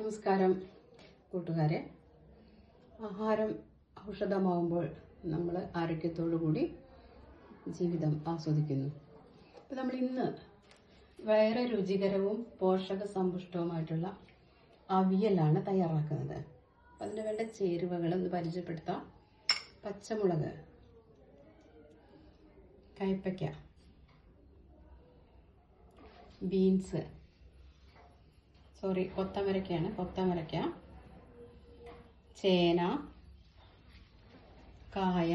നമസ്കാരം കൂട്ടുകാരെ. ആഹാരം ഔഷധമാവുമ്പോൾ നമ്മൾ ആരോഗ്യത്തോടു കൂടി ജീവിതം ആസ്വദിക്കുന്നു. അപ്പോൾ നമ്മൾ ഇന്ന് വളരെ രുചികരവും പോഷക സമ്പുഷ്ടവുമായിട്ടുള്ള അവിയലാണ് തയ്യാറാക്കുന്നത്. അപ്പോൾ അതിന് വേണ്ട ചേരുവകൾ ഒന്ന് പരിചയപ്പെടുത്താം. പച്ചമുളക്, കയ്പയ്ക്ക, ബീൻസ്, കൊത്തമരക്ക, ചേന, കായ,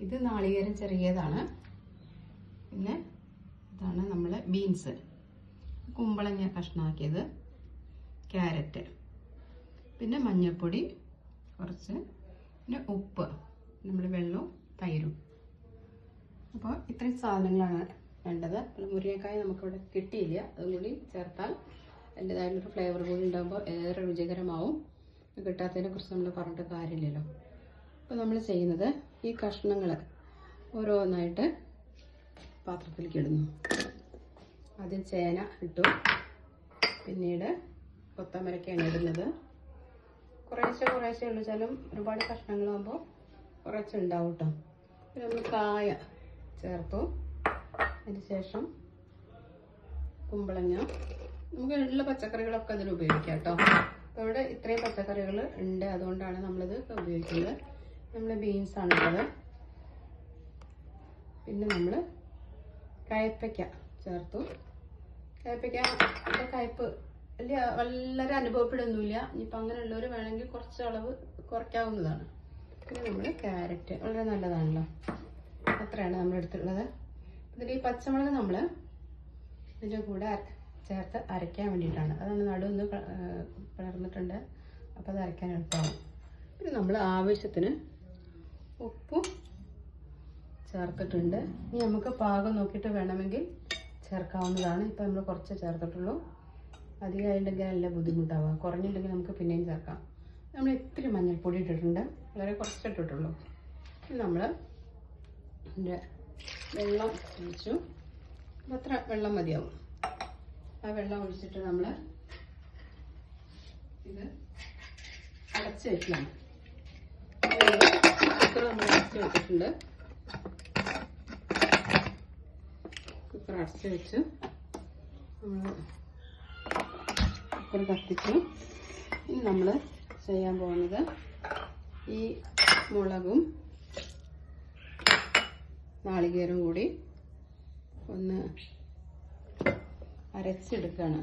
ഇത് നാളികേരം ചെറിയതാണ്. പിന്നെ ഇതാണ് നമ്മൾ ബീൻസ്, കുമ്പളങ്ങ കഷ്ണാക്കിയത്, ക്യാരറ്റ്, പിന്നെ മഞ്ഞൾപ്പൊടി കുറച്ച്, പിന്നെ ഉപ്പ്, നമ്മൾ വെള്ളവും തൈരും. അപ്പോൾ ഇത്രയും സാധനങ്ങളാണ് വേണ്ടത്. മുരിങ്ങക്കായ നമുക്കിവിടെ കിട്ടിയില്ല, അതും കൂടി ചേർത്താൽ അതിൻ്റെതായിട്ടുള്ളൊരു ഫ്ലേവർ കൂടി ഉണ്ടാകുമ്പോൾ ഏറെ രുചികരമാവും. കിട്ടാത്തതിനെ കുറിച്ച് നമ്മൾ പറഞ്ഞിട്ട് കാര്യമില്ലല്ലോ. അപ്പോൾ നമ്മൾ ചെയ്യുന്നത് ഈ കഷ്ണങ്ങൾ ഓരോന്നായിട്ട് പാത്രത്തിലേക്ക് ഇടുന്നു. ആദ്യം ചേന ഇട്ടു, പിന്നീട് കൊത്തമരക്കാണ് ഇടുന്നത്. കുറേശ്ശെ ഉള്ളു, ചില ഒരുപാട് കഷ്ണങ്ങളാകുമ്പോൾ കുറച്ചുണ്ടാവും കേട്ടോ. പിന്നെ നമ്മൾ കായ ചേർത്തു. അതിനുശേഷം കുമ്പളങ്ങ, നമുക്ക് ഉള്ള പച്ചക്കറികളൊക്കെ അതിൽ ഉപയോഗിക്കാം കേട്ടോ. അപ്പോൾ ഇവിടെ ഇത്രയും പച്ചക്കറികൾ ഉണ്ട്, അതുകൊണ്ടാണ് നമ്മളിത് ഉപയോഗിക്കുന്നത്. നമ്മൾ ബീൻസാണ് ഉള്ളത്. പിന്നെ നമ്മൾ കയ്പയ്ക്ക ചേർത്തു. കയ്പ് വളരെ അനുഭവപ്പെടുന്നില്ല. ഇനിയിപ്പോൾ അങ്ങനെയുള്ളവർ വേണമെങ്കിൽ കുറച്ച് അളവ് കുറയ്ക്കാവുന്നതാണ്. പിന്നെ നമ്മൾ ക്യാരറ്റ് വളരെ നല്ലതാണല്ലോ. അത്രയാണ് നമ്മൾ എടുത്തിട്ടുള്ളത്. ഇതിൽ ഈ പച്ചമുളക് നമ്മൾ ഇതിൻ്റെ കൂടെ ചേർത്ത് അരയ്ക്കാൻ വേണ്ടിയിട്ടാണ്. അതാണ് നടുവൊന്ന് പിളർന്നിട്ടുണ്ട്, അപ്പോൾ അത് അരയ്ക്കാൻ എളുപ്പമാകും. പിന്നെ നമ്മൾ ആവശ്യത്തിന് ഉപ്പും ചേർത്തിട്ടുണ്ട്. ഇനി നമുക്ക് പാകം നോക്കിയിട്ട് വേണമെങ്കിൽ ചേർക്കാവുന്നതാണ്. ഇപ്പോൾ നമ്മൾ കുറച്ച് ചേർത്തിട്ടുള്ളൂ. അധികമായിട്ടുണ്ടെങ്കിൽ നല്ല ബുദ്ധിമുട്ടാവുക. കുറഞ്ഞിട്ടുണ്ടെങ്കിൽ നമുക്ക് പിന്നെയും ചേർക്കാം. നമ്മൾ ഇത്തിരി മഞ്ഞൾപ്പൊടി ഇട്ടിട്ടുണ്ട്, വളരെ കുറച്ചിട്ടിട്ടുള്ളൂ. ഇനി നമ്മൾ വെള്ളം ഒഴിച്ചു. അത്ര വെള്ളം മതിയാവും. ആ വെള്ളം ഒഴിച്ചിട്ട് നമ്മൾ ഇത് അടച്ച് വെക്കണം. കുക്കർ നമ്മൾ അടച്ച് വെച്ചിട്ടുണ്ട്. കുക്കർ അടച്ച് വെച്ച് നമ്മൾ കുക്കർ കത്തിച്ചു. ഇനി നമ്മൾ ചെയ്യാൻ പോകുന്നത് ഈ മുളകും നാളികേരം കൂടി ഒന്ന് അരച്ചെടുക്കുകയാണ്.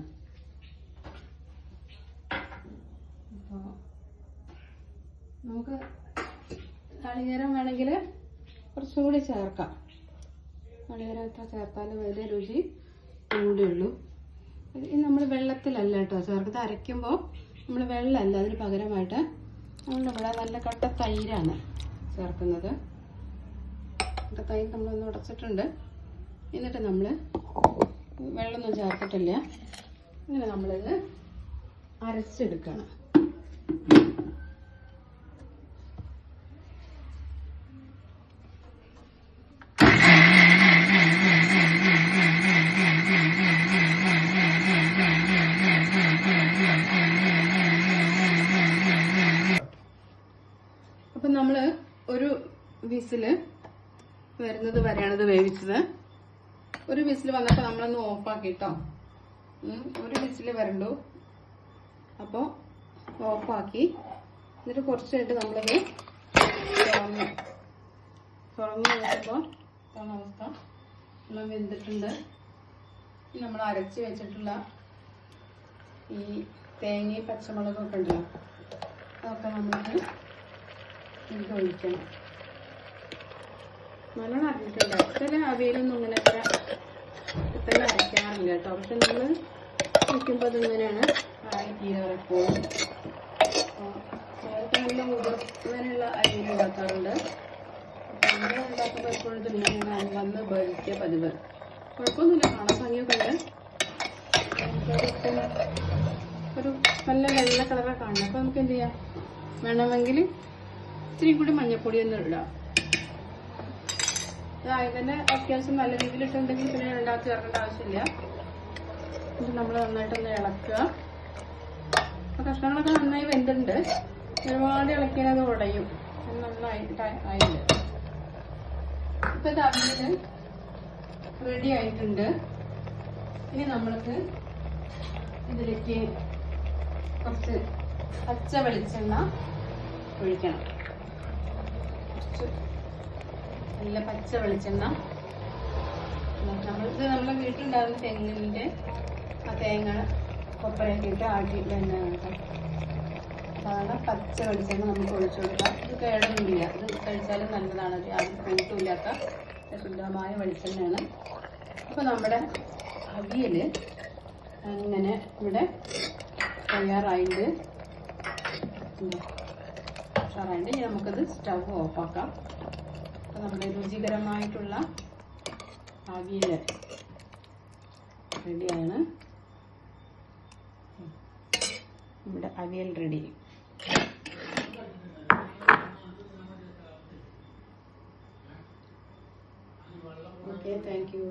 അപ്പോൾ നമുക്ക് നാളികേരം വേണമെങ്കിൽ കുറച്ചുകൂടി ചേർക്കാം. നാളികേരം എത്ര ചേർത്താലും അതിൻ്റെ രുചി കൂടിയുള്ളൂ. ഇത് നമ്മൾ വെള്ളത്തിലല്ല കേട്ടോ ചേർക്കുന്നത്. അരയ്ക്കുമ്പോൾ നമ്മൾ വെള്ളമല്ല, അതിന് പകരമായിട്ട് നമ്മളിവിടെ നല്ല കട്ട തൈരാണ് ചേർക്കുന്നത്. തൈര് നമ്മളൊന്ന് ഉടച്ചിട്ടുണ്ട്. എന്നിട്ട് നമ്മൾ വെള്ളമൊന്നും ചേർത്തിട്ടില്ല. ഇങ്ങനെ നമ്മളിത് അരച്ചെടുക്കണം. അപ്പം നമ്മൾ ഒരു വിസിൽ വരുന്നത് വരെയാണ് ഇത് വേവിച്ചത്. ഒരു വിസിൽ വന്നപ്പോൾ നമ്മളൊന്ന് ഓഫാക്കി കേട്ടോ. ഒരു വിസിൽ വരണ്ടു, അപ്പോൾ ഓഫാക്കി. എന്നിട്ട് കുറച്ചായിട്ട് നമ്മളിത് തുറന്ന് വെച്ചപ്പോൾ അവസ്ഥ നമ്മൾ വെന്തിട്ടുണ്ട്. നമ്മൾ അരച്ച് വെച്ചിട്ടുള്ള ഈ തേങ്ങയും പച്ചമുളകൊക്കെ ഉണ്ടല്ലോ, അതൊക്കെ നമ്മൾക്ക് ഇതിൽ ഒഴിക്കണം. നല്ലോണം അരഞ്ഞിട്ടുണ്ട്. ചില അവിയലൊന്നും ഇങ്ങനെ തന്നെ അരയ്ക്കാറില്ല കേട്ടോ. പക്ഷെ നമ്മൾ വയ്ക്കുമ്പോൾ അതിങ്ങനെയാണ് തീരപ്പോഴും. ചിലർക്ക് നല്ല അങ്ങനെയുള്ള അവിയൽ ഉണ്ടാക്കാറുണ്ട്. അപ്പം അങ്ങനെ ഉണ്ടാക്കുമ്പോൾ എപ്പോഴും ഇതിങ്ങനെ വന്ന് ഭരിക്കുക പതിവ്. കുഴപ്പമൊന്നുമില്ല, കാണാൻ ഭംഗിയൊക്കെ ഉണ്ട്. ഒരു നല്ല വെള്ള കളറൊക്കെ കാണണം. അപ്പോൾ നമുക്ക് എന്ത് ചെയ്യാം, വേണമെങ്കിൽ ഇത്തിരി കൂടി മഞ്ഞൾപ്പൊടി ഒന്ന് ഇടാം. ഇതായത് തന്നെ അത്യാവശ്യം നല്ല രീതിയിലിട്ടുണ്ടെങ്കിൽ പിന്നെ ഉണ്ടാക്കി ചേർക്കേണ്ട ആവശ്യമില്ല. ഇത് നമ്മൾ നന്നായിട്ടൊന്ന് ഇളക്കുക. അപ്പോൾ കഷ്ണങ്ങളൊക്കെ നന്നായി വെന്തിട്ടുണ്ട്. ഒരുപാട് ഇളക്കിയാൽ അത് ഉടയും. നന്നായിട്ട് ആയില്ല. ഇപ്പം ഇത് അവിയൽ റെഡി ആയിട്ടുണ്ട്. ഇനി നമ്മൾക്ക് ഇതിലേക്ക് കുറച്ച് പച്ച വെളിച്ചെണ്ണ ഒഴിക്കണം. കുറച്ച് നല്ല പച്ച വെളിച്ചെണ്ണ. നമ്മളെ വീട്ടിലുണ്ടാകുന്ന തെങ്ങിൻ്റെ ആ തേങ്ങ കൊപ്പരയൊക്കെ ഇട്ട് ആട്ടി തന്നെ കേട്ടോ. അതാണ് പച്ച വെളിച്ചെണ്ണ നമുക്ക് ഒഴിച്ചു കൊടുക്കാം. ഇത് കേടൊന്നുമില്ല. ഇത് കഴിച്ചാലും നല്ലതാണ്. യാതൊരു കൂട്ടുമില്ലാത്ത ശുദ്ധമായ വെളിച്ചെണ്ണയാണ്. അപ്പോൾ നമ്മുടെ അവിയൽ അങ്ങനെ ഇവിടെ തയ്യാറായിട്ട് ഉഷാറായിട്ട് ഇനി നമുക്കത് സ്റ്റവ് ഓഫാക്കാം. അപ്പോൾ നമ്മുടെ രുചികരമായിട്ടുള്ള അവിയൽ റെഡിയാണ്. നമ്മുടെ avial ready. Okay, thank you.